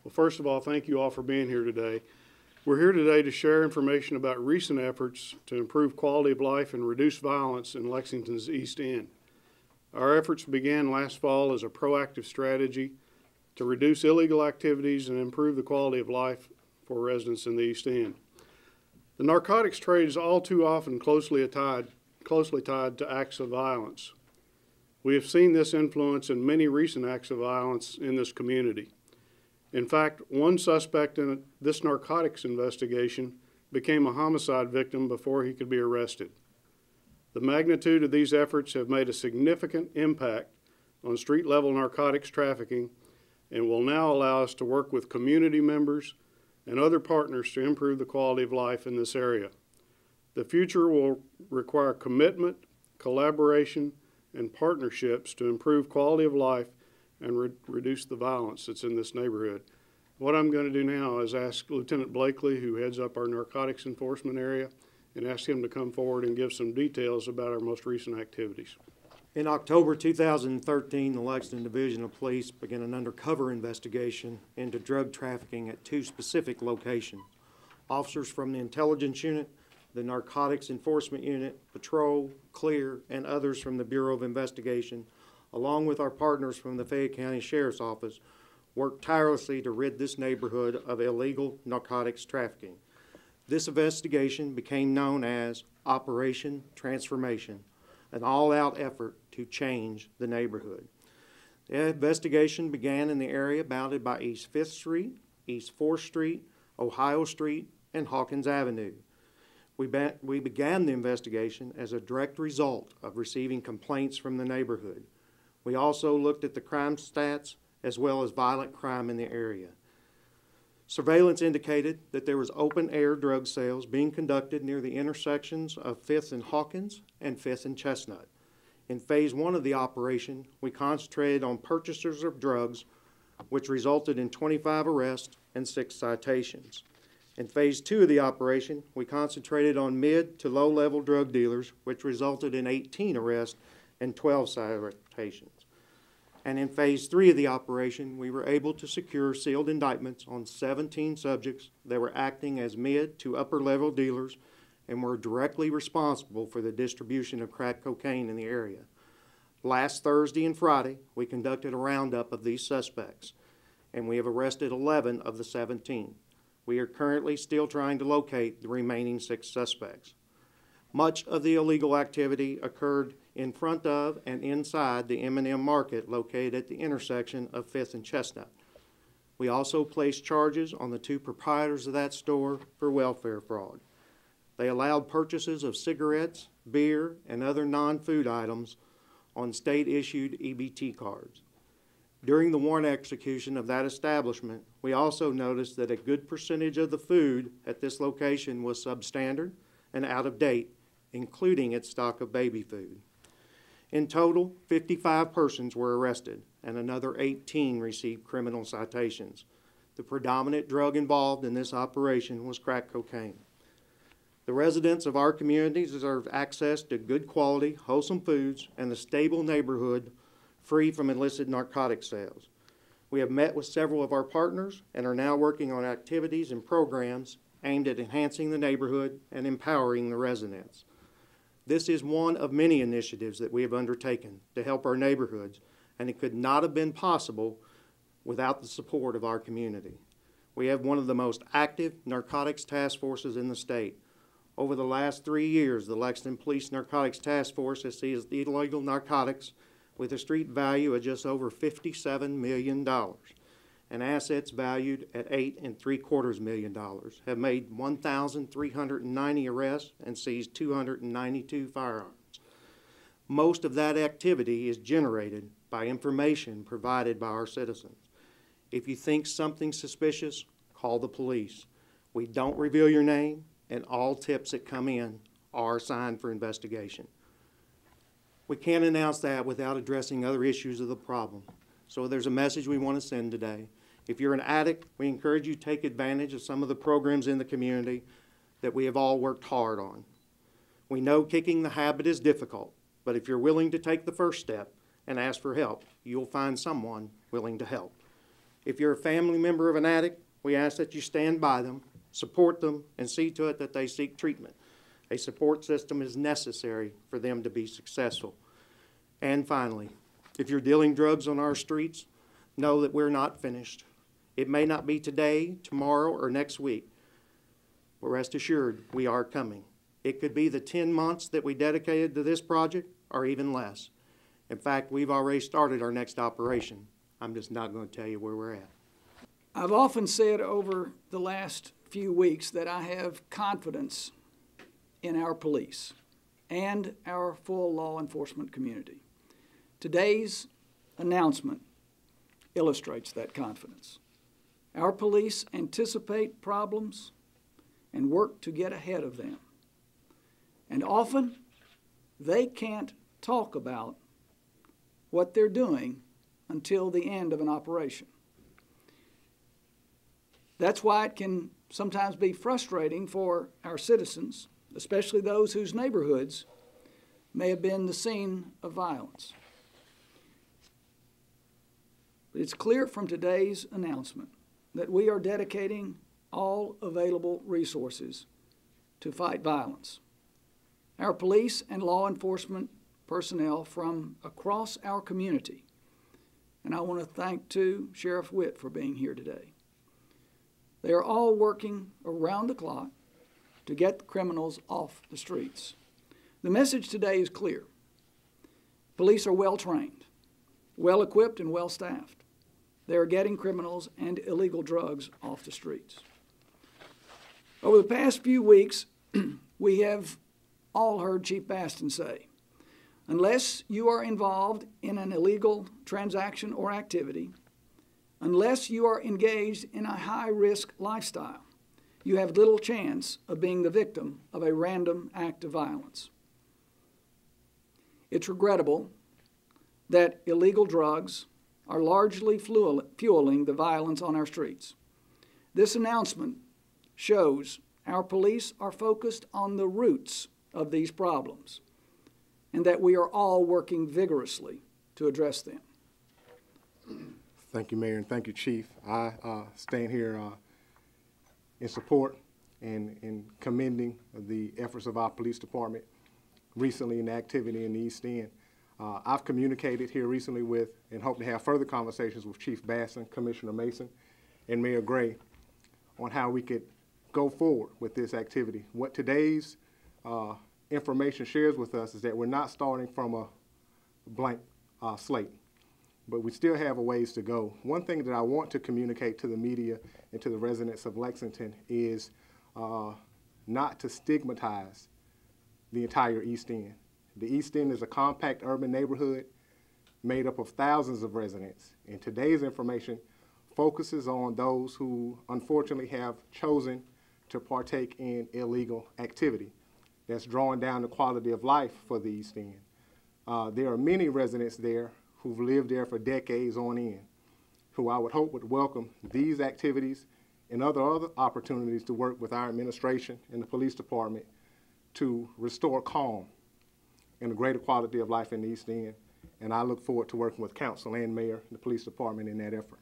Well, first of all, thank you all for being here today. We're here today to share information about recent efforts to improve quality of life and reduce violence in Lexington's East End. Our efforts began last fall as a proactive strategy to reduce illegal activities and improve the quality of life for residents in the East End. The narcotics trade is all too often closely tied to acts of violence. We have seen this influence in many recent acts of violence in this community. In fact, one suspect in this narcotics investigation became a homicide victim before he could be arrested. The magnitude of these efforts have made a significant impact on street-level narcotics trafficking and will now allow us to work with community members and other partners to improve the quality of life in this area. The future will require commitment, collaboration, and partnerships to improve quality of life and reduce the violence that's in this neighborhood. What I'm going to do now is ask Lieutenant Blakely, who heads up our narcotics enforcement area, and ask him to come forward and give some details about our most recent activities. In October 2013, the Lexington Division of Police began an undercover investigation into drug trafficking at two specific locations. Officers from the Intelligence Unit, the Narcotics Enforcement Unit, Patrol, Clear, and others from the Bureau of Investigation, along with our partners from the Fayette County Sheriff's Office, worked tirelessly to rid this neighborhood of illegal narcotics trafficking. This investigation became known as Operation Transformation, an all-out effort to change the neighborhood. The investigation began in the area bounded by East 5th Street, East 4th Street, Ohio Street, and Hawkins Avenue. We began the investigation as a direct result of receiving complaints from the neighborhood. We also looked at the crime stats as well as violent crime in the area. Surveillance indicated that there was open-air drug sales being conducted near the intersections of 5th and Hawkins and 5th and Chestnut. In Phase 1 of the operation, we concentrated on purchasers of drugs, which resulted in 25 arrests and 6 citations. In Phase 2 of the operation, we concentrated on mid to low-level drug dealers, which resulted in 18 arrests and 12 citations. And in Phase 3 of the operation, we were able to secure sealed indictments on 17 subjects that were acting as mid to upper-level dealers and were directly responsible for the distribution of crack cocaine in the area. Last Thursday and Friday, we conducted a roundup of these suspects, and we have arrested 11 of the 17. We are currently still trying to locate the remaining 6 suspects. Much of the illegal activity occurred in front of and inside the M&M Market located at the intersection of 5th and Chestnut. We also placed charges on the 2 proprietors of that store for welfare fraud. They allowed purchases of cigarettes, beer, and other non-food items on state-issued EBT cards. During the warrant execution of that establishment, we also noticed that a good percentage of the food at this location was substandard and out of date, including its stock of baby food. In total, 55 persons were arrested and another 18 received criminal citations. The predominant drug involved in this operation was crack cocaine. The residents of our communities deserve access to good quality, wholesome foods and a stable neighborhood free from illicit narcotic sales. We have met with several of our partners and are now working on activities and programs aimed at enhancing the neighborhood and empowering the residents. This is one of many initiatives that we have undertaken to help our neighborhoods, and it could not have been possible without the support of our community. We have one of the most active narcotics task forces in the state. Over the last 3 years, the Lexington Police Narcotics Task Force has seized illegal narcotics with a street value of just over $57 million. And assets valued at $8.75 million, have made 1,390 arrests and seized 292 firearms. Most of that activity is generated by information provided by our citizens. If you think something's suspicious, call the police. We don't reveal your name, and all tips that come in are assigned for investigation. We can't announce that without addressing other issues of the problem. So there's a message we want to send today. If you're an addict, we encourage you to take advantage of some of the programs in the community that we have all worked hard on. We know kicking the habit is difficult, but if you're willing to take the first step and ask for help, you'll find someone willing to help. If you're a family member of an addict, we ask that you stand by them, support them, and see to it that they seek treatment. A support system is necessary for them to be successful. And finally, if you're dealing drugs on our streets, know that we're not finished. It may not be today, tomorrow, or next week, but rest assured, we are coming. It could be the 10 months that we dedicated to this project, or even less. In fact, we've already started our next operation. I'm just not going to tell you where we're at. I've often said over the last few weeks that I have confidence in our police and our full law enforcement community. Today's announcement illustrates that confidence. Our police anticipate problems and work to get ahead of them. And often, they can't talk about what they're doing until the end of an operation. That's why it can sometimes be frustrating for our citizens, especially those whose neighborhoods may have been the scene of violence. But it's clear from today's announcement that we are dedicating all available resources to fight violence. Our police and law enforcement personnel from across our community, and I want to thank, too, Sheriff Witt for being here today. They are all working around the clock to get the criminals off the streets. The message today is clear. Police are well-trained, well-equipped, and well-staffed. They are getting criminals and illegal drugs off the streets. Over the past few weeks, we have all heard Chief Baston say, unless you are involved in an illegal transaction or activity, unless you are engaged in a high-risk lifestyle, you have little chance of being the victim of a random act of violence. It's regrettable that illegal drugs are largely fueling the violence on our streets. This announcement shows our police are focused on the roots of these problems and that we are all working vigorously to address them. Thank you, Mayor, and thank you, Chief. I stand here in support and in commending the efforts of our police department recently in the activity in the East End. I've communicated here recently with and hope to have further conversations with Chief Basson, Commissioner Mason, and Mayor Gray on how we could go forward with this activity. What today's information shares with us is that we're not starting from a blank slate, but we still have a ways to go. One thing that I want to communicate to the media and to the residents of Lexington is not to stigmatize the entire East End. The East End is a compact urban neighborhood made up of thousands of residents, and today's information focuses on those who unfortunately have chosen to partake in illegal activity that's drawing down the quality of life for the East End. There are many residents there who've lived there for decades on end, who I would hope would welcome these activities and other opportunities to work with our administration and the police department to restore calm and a greater quality of life in the East End. And I look forward to working with council and mayor and the police department in that effort.